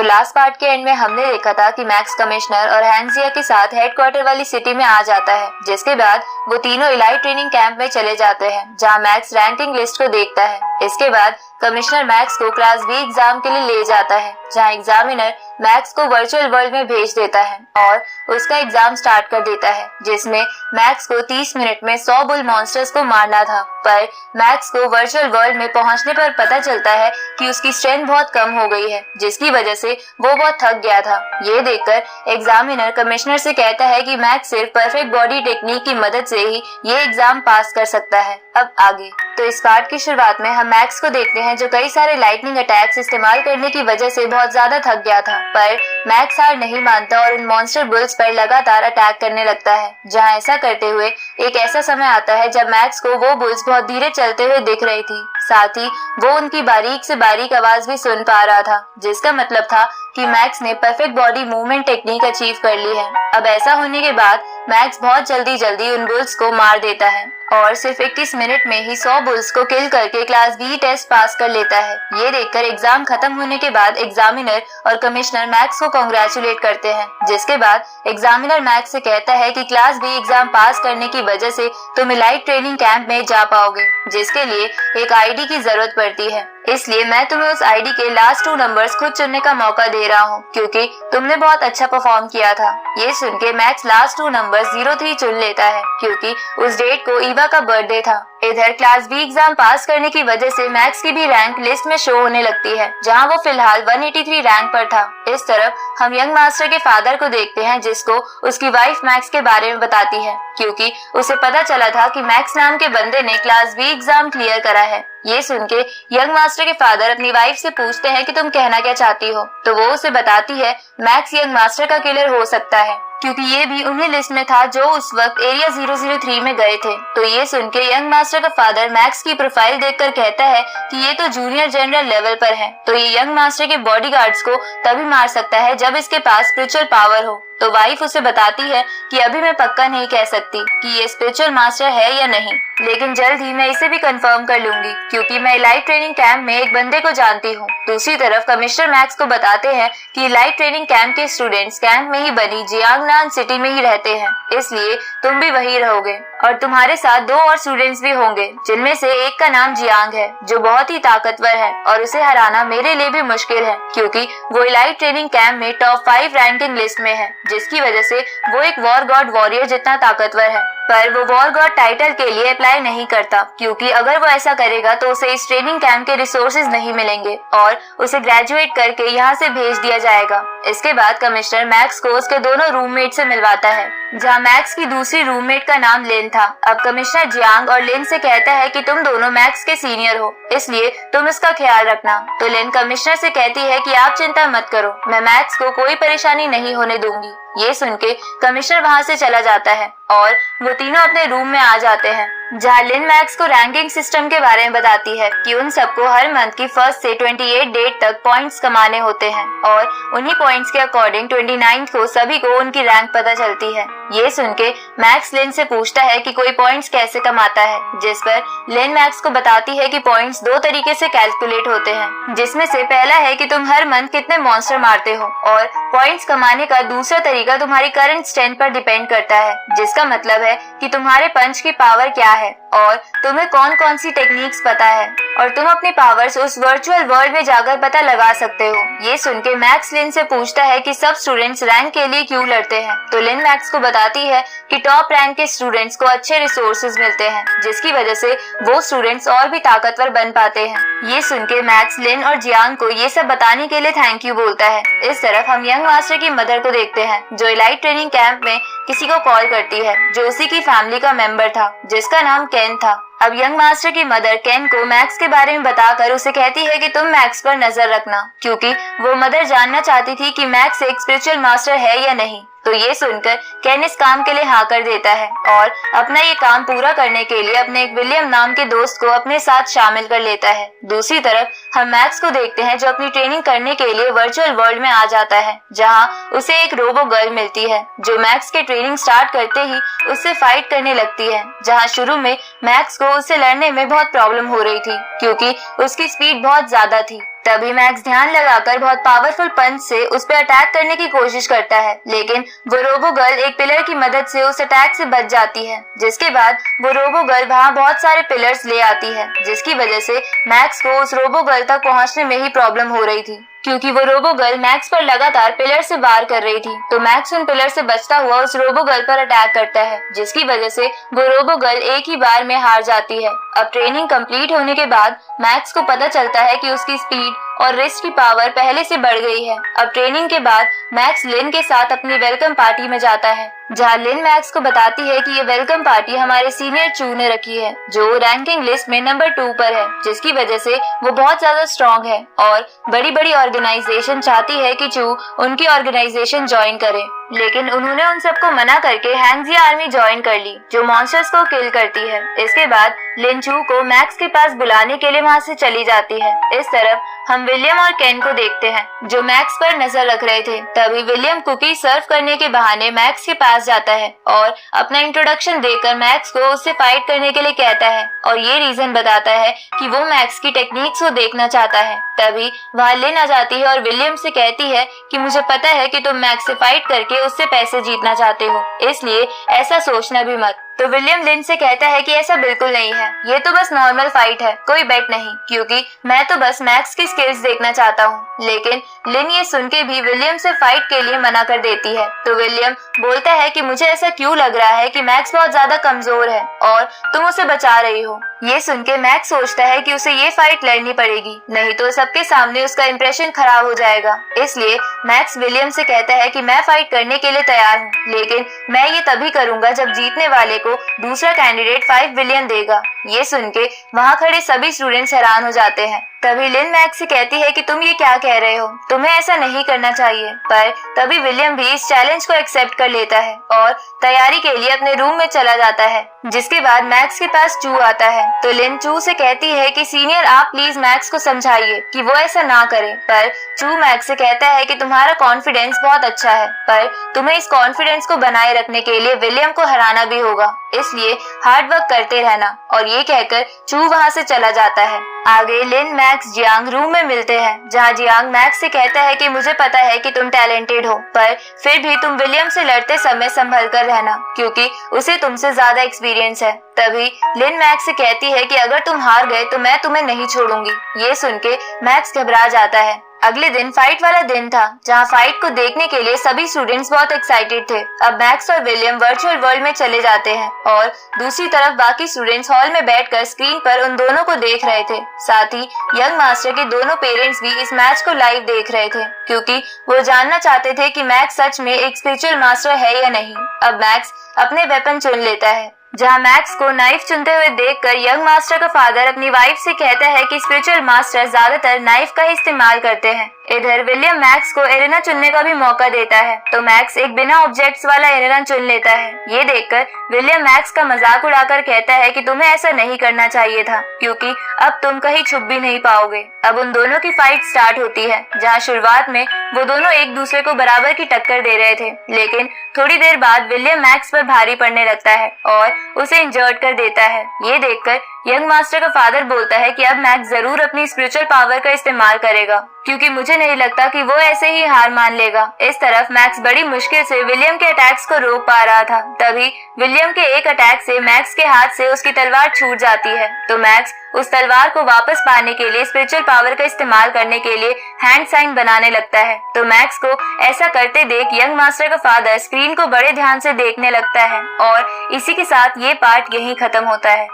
Last part के and में हमने देखा था कि मैक्स कमिश्नर और हैंजिया के साथ हेडक्वार्टर वाली सिटी में आ जाता है, जिसके बाद वो तीनों इलाइट ट्रेनिंग कैंप में चले जाते हैं जहां मैक्स रैंकिंग लिस्ट को देखता है। इसके बाद कमिश्नर मैक्स को क्लास बी एग्जाम के लिए ले जाता है, जहां एग्जामिनर मैक्स को वर्चुअल वर्ल्ड में भेज देता है और उसका एग्जाम स्टार्ट कर देता है, जिसमें मैक्स को 30 मिनट में 100 बुल मॉन्स्टर्स को मारना था। पर मैक्स को वर्चुअल वर्ल्ड में पहुंचने पर पता चलता है कि उसकी स्ट्रेंथ बहुत कम हो गई है, जिसकी वजह से वो बहुत थक गया था। ये देखकर एग्जामिनर कमिश्नर से कहता है कि मैक्स सिर्फ परफेक्ट बॉडी टेक्निक की मदद से ही ये एग्जाम पास कर सकता है। अब आगे तो इस पार्ट की शुरुआत में हम मैक्स को देखते हैं जो कई सारे लाइटनिंग अटैक्स इस्तेमाल करने की वजह से बहुत ज्यादा थक गया था, पर मैक्स हार नहीं मानता और उन मॉन्स्टर बुल्स पर लगातार अटैक करने लगता है। जहां ऐसा करते हुए एक ऐसा समय आता है जब मैक्स को वो बुल्स बहुत धीरे चलते हुए दिख रही थी, साथ ही वो उनकी बारीक से बारीक आवाज भी सुन पा रहा था, जिसका मतलब था कि मैक्स ने perfect body movement technique achieve कर ली है। अब ऐसा होने के बाद मैक्स बहुत जल्दी उन बुल्स को मार देता है और सिर्फ 21 मिनट में ही 100 बुल्स को किल करके क्लास बी टेस्ट पास कर लेता है। ये देखकर एग्जाम खत्म होने के बाद एग्जामिनर और कमिश्नर मैक्स को कांग्रेचुलेट करते हैं, जिसके बाद एग्जामिनर मैक्स से कहता है कि क्लास बी एग्जाम पास करने की वजह से तुम इलाइट ट्रेनिंग कैंप में जा पाओगे, जिसके लिए एक आईडी की जरूरत पड़ती है। इसलिए मैं तुम्हें उस आईडी के लास्ट 2 नंबर्स खुद चुनने का मौका दे रहा हूँ, क्योंकि तुमने बहुत अच्छा परफॉर्म किया था। ये सुन के मैक्स लास्ट 2 नंबर 03 चुन लेता है, क्योंकि उस डेट को ईवा का बर्थडे था। इधर क्लास बी एग्जाम पास करने की वजह से मैक्स की भी रैंक लिस्ट में शो होने लगती है, जहां वो फिलहाल 183 रैंक पर था। इस तरफ हम यंग मास्टर के फादर को देखते हैं, जिसको उसकी वाइफ मैक्स के बारे में बताती है, क्योंकि उसे पता चला था कि मैक्स नाम के बंदे ने क्लास बी एग्जाम क्लियर करा है। ये सुन के यंग मास्टर के फादर अपनी वाइफ से पूछते हैं कि तुम कहना क्या चाहती हो, तो वो उसे बताती है मैक्स यंग मास्टर का किलर हो सकता है, क्योंकि ये भी उन्हीं लिस्ट में था जो उस वक्त एरिया 003 में गए थे। तो ये सुन के यंग मास्टर का फादर मैक्स की प्रोफाइल देखकर कहता है कि ये तो जूनियर जनरल लेवल पर है, तो ये यंग मास्टर के बॉडीगार्ड्स को तभी मार सकता है जब इसके पास स्पिरिचुअल पावर हो। तो वाइफ उसे बताती है कि अभी मैं पक्का नहीं कह सकती कि ये स्पिरिचुअल मास्टर है या नहीं, लेकिन जल्द ही मैं इसे भी कंफर्म कर लूंगी, क्योंकि मैं इलाइट ट्रेनिंग कैंप में एक बंदे को जानती हूँ। दूसरी तरफ कमिश्नर मैक्स को बताते हैं कि इलाइट ट्रेनिंग कैंप के स्टूडेंट्स कैंप में ही बनी जियांगनान सिटी में ही रहते हैं, इसलिए तुम भी वही रहोगे और तुम्हारे साथ 2 और स्टूडेंट्स भी होंगे, जिनमें से एक का नाम जियांग है, जो बहुत ही ताकतवर है और उसे हराना मेरे लिए भी मुश्किल है, क्योंकि वो इलाइट ट्रेनिंग कैंप में टॉप 5 रैंकिंग लिस्ट में है, जिसकी वजह से वो एक वॉर गॉड वॉरियर जितना ताकतवर है। पर वो वॉर गॉड टाइटल के लिए अप्लाई नहीं करता, क्योंकि अगर वो ऐसा करेगा तो उसे इस ट्रेनिंग कैंप के रिसोर्सेज नहीं मिलेंगे और उसे ग्रेजुएट करके यहाँ से भेज दिया जाएगा। इसके बाद कमिश्नर मैक्स को उसके दोनों रूममेट से मिलवाता है, जहाँ मैक्स की दूसरी रूममेट का नाम लिन था। अब कमिश्नर जियांग और लिन से कहता है कि तुम दोनों मैक्स के सीनियर हो, इसलिए तुम इसका ख्याल रखना। तो लिन कमिश्नर से कहती है कि आप चिंता मत करो, मैं मैक्स को कोई परेशानी नहीं होने दूंगी। ये सुन के कमिश्नर वहाँ से चला जाता है और वो तीनों अपने रूम में आ जाते हैं, जहाँ लिन मैक्स को रैंकिंग सिस्टम के बारे में बताती है कि उन सबको हर मंथ की 1 से 28 डेट तक पॉइंट्स कमाने होते हैं और उन्हीं पॉइंट्स के अकॉर्डिंग 29 को सभी को उनकी रैंक पता चलती है। ये सुन के मैक्स लिन से पूछता है कि कोई पॉइंट्स कैसे कमाता है, जिस पर लिन मैक्स को बताती है कि पॉइंट्स 2 तरीके से कैलकुलेट होते हैं, जिसमें से पहला है कि तुम हर मंथ कितने मॉन्स्टर मारते हो, और पॉइंट्स कमाने का दूसरा तरीका तुम्हारी करंट स्ट्रेंथ पर डिपेंड करता है, जिसका मतलब है कि तुम्हारे पंच की पावर क्या है और तुम्हें कौन कौन सी टेक्निक्स पता है, और तुम अपनी पावर्स उस वर्चुअल वर्ल्ड में जाकर पता लगा सकते हो। ये सुन के मैक्स लिन से पूछता है कि सब स्टूडेंट्स रैंक के लिए क्यों लड़ते हैं, तो लिन मैक्स को बताती है कि टॉप रैंक के स्टूडेंट्स को अच्छे रिसोर्सेज मिलते हैं, जिसकी वजह से वो स्टूडेंट्स और भी ताकतवर बन पाते हैं। ये सुन के मैक्स लिन और जियांग को ये सब बताने के लिए थैंक यू बोलता है। इस तरफ हम यंग मास्टर की मदर को देखते हैं, जो इलाइट ट्रेनिंग कैंप में किसी को कॉल करती है, जो उसी की फैमिली का मेंबर था, जिसका नाम केन था। अब यंग मास्टर की मदर केन को मैक्स के बारे में बताकर उसे कहती है कि तुम मैक्स पर नजर रखना, क्योंकि वो मदर जानना चाहती थी कि मैक्स एक स्पिरिचुअल मास्टर है या नहीं। तो ये सुनकर केन इस काम के लिए हाँ कर देता है और अपना ये काम पूरा करने के लिए अपने एक विलियम नाम के दोस्त को अपने साथ शामिल कर लेता है। दूसरी तरफ हम मैक्स को देखते हैं, जो अपनी ट्रेनिंग करने के लिए वर्चुअल वर्ल्ड में आ जाता है, जहां उसे एक रोबो गर्ल मिलती है, जो मैक्स के ट्रेनिंग स्टार्ट करते ही उससे फाइट करने लगती है। जहां शुरू में मैक्स को उससे लड़ने में बहुत प्रॉब्लम हो रही थी, क्योंकि उसकी स्पीड बहुत ज्यादा थी, तभी मैक्स ध्यान लगाकर बहुत पावरफुल पंच से उस पर अटैक करने की कोशिश करता है, लेकिन वो रोबो गर्ल एक पिलर की मदद से उस अटैक से बच जाती है। जिसके बाद वो रोबो गर्ल वहाँ बहुत सारे पिलर्स ले आती है, जिसकी वजह से मैक्स को उस रोबो गर्ल तक पहुँचने में ही प्रॉब्लम हो रही थी, क्योंकि वो रोबो गर्ल मैक्स पर लगातार पिलर से वार कर रही थी। तो मैक्स उन पिलर से बचता हुआ उस रोबो गर्ल पर अटैक करता है, जिसकी वजह से वो रोबो गर्ल एक ही बार में हार जाती है। अब ट्रेनिंग कंप्लीट होने के बाद मैक्स को पता चलता है कि उसकी स्पीड और रिस्ट की पावर पहले से बढ़ गई है। अब ट्रेनिंग के बाद मैक्स लिन के साथ अपनी वेलकम पार्टी में जाता है, जहाँ लिन मैक्स को बताती है कि ये वेलकम पार्टी हमारे सीनियर चू ने रखी है, जो रैंकिंग लिस्ट में नंबर 2 पर है, जिसकी वजह से वो बहुत ज्यादा स्ट्रॉन्ग है और बड़ी बड़ी ऑर्गेनाइजेशन चाहती है कि चू उनकी ऑर्गेनाइजेशन ज्वाइन करे। लेकिन उन्होंने उन सबको मना करके हैंगजिया आर्मी ज्वाइन कर ली, जो मॉन्स्टर्स को किल करती है। इसके बाद लिन चू को मैक्स के पास बुलाने के लिए वहाँ से चली जाती है। इस तरफ हम विलियम और केन को देखते हैं, जो मैक्स पर नजर रख रहे थे। तभी विलियम कुकी सर्व करने के बहाने मैक्स के पास जाता है और अपना इंट्रोडक्शन देकर मैक्स को उससे फाइट करने के लिए कहता है और ये रीजन बताता है कि वो मैक्स की टेक्निक्स को देखना चाहता है। तभी वहाँ लिन आ जाती है और विलियम से कहती है कि मुझे पता है कि तुम मैक्स से फाइट करके उससे पैसे जीतना चाहते हो, इसलिए ऐसा सोचना भी मत। तो विलियम लिन से कहता है कि ऐसा बिल्कुल नहीं है, ये तो बस नॉर्मल फाइट है, कोई बेट नहीं, क्योंकि मैं तो बस मैक्स की स्किल्स देखना चाहता हूँ। लेकिन लिन ये सुन के भी विलियम से फाइट के लिए मना कर देती है। तो विलियम बोलता है कि मुझे ऐसा क्यों लग रहा है कि मैक्स बहुत ज्यादा कमजोर है और तुम उसे बचा रही हो। ये सुन के मैक्स सोचता है कि उसे ये फाइट लड़नी पड़ेगी, नहीं तो सबके सामने उसका इंप्रेशन खराब हो जाएगा। इसलिए मैक्स विलियम से कहता है कि मैं फाइट करने के लिए तैयार हूँ, लेकिन मैं ये तभी करूंगा जब जीतने वाले को दूसरा कैंडिडेट 5 बिलियन देगा। ये सुन के वहाँ खड़े सभी स्टूडेंट्स हैरान हो जाते हैं। तभी लिन मैक्स से कहती है कि तुम ये क्या कह रहे हो, तुम्हें ऐसा नहीं करना चाहिए। पर तभी विलियम भी इस चैलेंज को एक्सेप्ट कर लेता है और तैयारी के लिए अपने रूम में चला जाता है। जिसके बाद मैक्स के पास चू आता है। तो लिन चू से कहती है कि सीनियर आप प्लीज मैक्स को समझाइए कि वो ऐसा ना करे। पर चू मैक्स से कहता है कि तुम्हारा कॉन्फिडेंस बहुत अच्छा है, पर तुम्हें इस कॉन्फिडेंस को बनाए रखने के लिए विलियम को हराना भी होगा, इसलिए हार्ड वर्क करते रहना। और ये कहकर चू वहाँ से चला जाता है। आगे लिन मैक्स जियांग रूम में मिलते हैं, जहाँ जियांग मैक्स से कहता है कि मुझे पता है कि तुम टैलेंटेड हो, पर फिर भी तुम विलियम से लड़ते समय संभल कर रहना, क्योंकि उसे तुमसे ज्यादा एक्सपीरियंस है। तभी लिन मैक्स से कहती है कि अगर तुम हार गए तो मैं तुम्हें नहीं छोड़ूंगी। ये सुन के मैक्स घबरा जाता है। अगले दिन फाइट वाला दिन था, जहाँ फाइट को देखने के लिए सभी स्टूडेंट्स बहुत एक्साइटेड थे। अब मैक्स और विलियम वर्चुअल वर्ल्ड में चले जाते हैं और दूसरी तरफ बाकी स्टूडेंट्स हॉल में बैठकर स्क्रीन पर उन दोनों को देख रहे थे। साथ ही यंग मास्टर के दोनों पेरेंट्स भी इस मैच को लाइव देख रहे थे, क्योंकि वो जानना चाहते थे कि मैक्स सच में एक स्पिरिचुअल मास्टर है या नहीं। अब मैक्स अपने वेपन चुन लेता है, जहाँ मैक्स को नाइफ चुनते हुए देखकर यंग मास्टर का फादर अपनी वाइफ से कहता है कि स्पिरिचुअल मास्टर ज्यादातर नाइफ का ही इस्तेमाल करते हैं। इधर विलियम मैक्स को एरेना चुनने का भी मौका देता है, तो मैक्स एक बिना ऑब्जेक्ट्स वाला एरेना चुन लेता है। ये देखकर विलियम मैक्स का मजाक उड़ाकर कहता है कि तुम्हें ऐसा नहीं करना चाहिए था, क्योंकि अब तुम कहीं छुप भी नहीं पाओगे। अब उन दोनों की फाइट स्टार्ट होती है, जहाँ शुरुआत में वो दोनों एक दूसरे को बराबर की टक्कर दे रहे थे, लेकिन थोड़ी देर बाद विलियम मैक्स पर भारी पड़ने लगता है और उसे इंजर्ड कर देता है। ये देखकर यंग मास्टर का फादर बोलता है कि अब मैक्स जरूर अपनी स्पिरिचुअल पावर का इस्तेमाल करेगा, क्योंकि मुझे नहीं लगता कि वो ऐसे ही हार मान लेगा। इस तरफ मैक्स बड़ी मुश्किल से विलियम के अटैक्स को रोक पा रहा था। तभी विलियम के एक अटैक से मैक्स के हाथ से उसकी तलवार छूट जाती है। तो मैक्स उस तलवार को वापस पाने के लिए स्पिरिचुअल पावर का इस्तेमाल करने के लिए हैंड साइन बनाने लगता है। तो मैक्स को ऐसा करते देख यंग मास्टर का फादर स्क्रीन को बड़े ध्यान से देखने लगता है और इसी के साथ ये पार्ट यहीं खत्म होता है।